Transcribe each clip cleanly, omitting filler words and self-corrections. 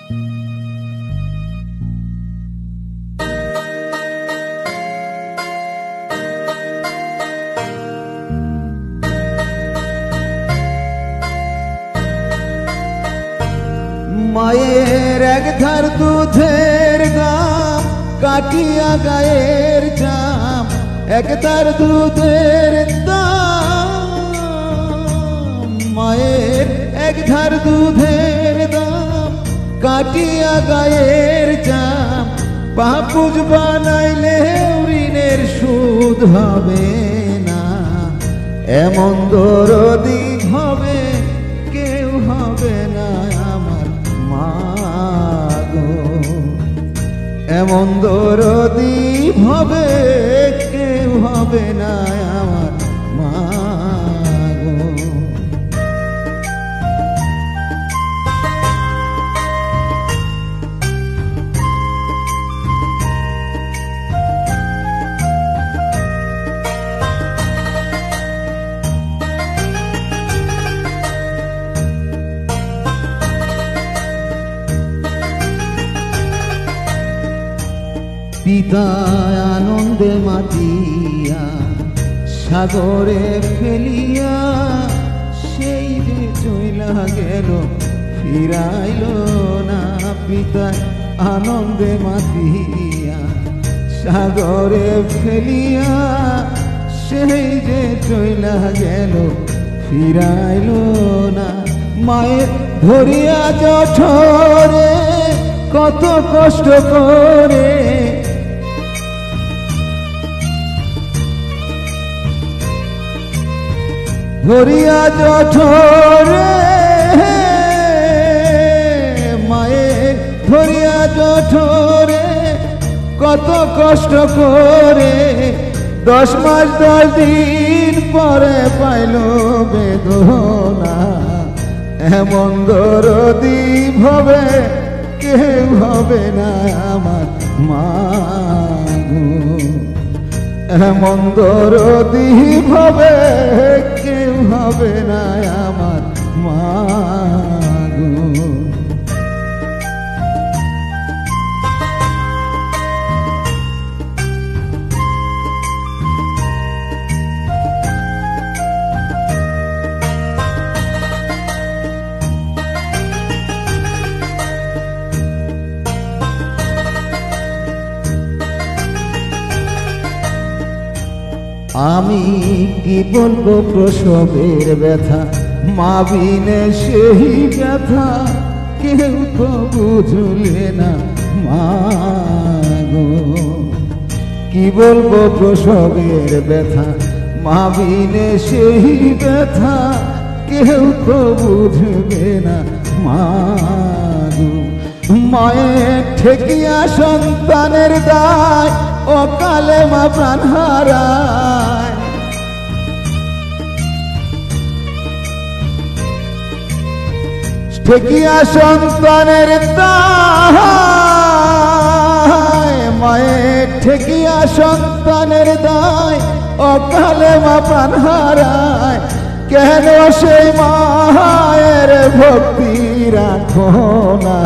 মায়ের এক ধার দুধের দাম কাটিয়া গায়ের জাম, এক ধার দুধের দাম। মায়ের এক ধার দুধের দাম কাটিয়া গায়ের জাম, পাপুজ বানাইলে ঋণের সুদ হবে না। এমন দরদি হবে কেউ হবে না আমার মা গো, এমন দরদি হবে কেউ হবে না আমার মা গো। পিতা আনন্দে মাতিয়া সাগরে ফেলিয়া, সেই যে চইলা গেল ফিরাইল না। পিতা আনন্দে মাতিয়া সাগরে ফেলিয়া, সেই যে চইলা গেল ফিরাইল না। মায়ের ধরিয়া জঠরে কত কষ্ট করে, ধরিয়া জঠরে মায়ের ধরিয়া জঠরে কত কষ্ট করে, 10 মাস 10 দিন পরে পাইল বেদনা। এমন দরদি হবে কেউ হবে না আমার মা গো, এমন দরদি হবে কেউ হবে না আমার মা গো। আমি কি বলবো প্রসবের ব্যথা, মা বিনে সেই ব্যথা কেউ তো বুঝলে না মা গো। কি বলবো প্রসবের ব্যথা, মা বিনে সেই ব্যথা কেউ তো বুঝবে না মা গো। মায়ের ঠেকিয়া সন্তানের দায় অকালে মা প্রাণ হারায়, ঠেকিয়া সন্তানের দায়, মায়ের ঠেকিয়া সন্তানের দায় অকালে মা প্রাণ হারায়। কেন সেই মায়ের ভক্তি রাখো না,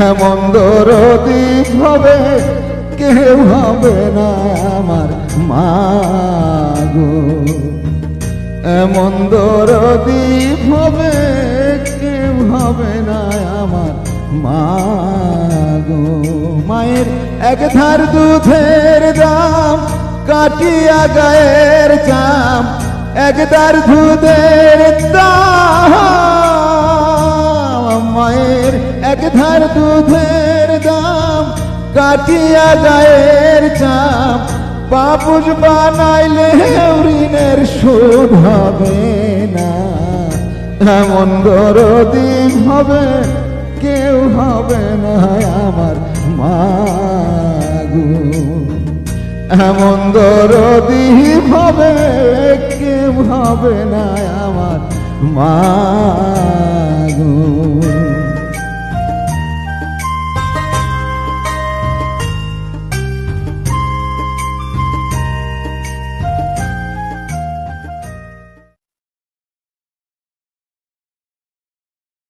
এমন দরদি হবে কেউ হবে না আমার মা গো, এমন দরদি হবে কেউ হবে না আমার মা গো। মায়ের এক ধার দুধের দাম কাটিয়া গায়ের জাম, এক ধার দুধের দাম। মায়ের এক ধার দুধের দাম কাটিয়া গায়ের জাম, পাপুজ বানাইলে ঋণের শোধ হবে না। এমন দরদি হবে কেউ হবে না আমার মা গো, এমন দরদি হবে কেউ হবে না আমার মা।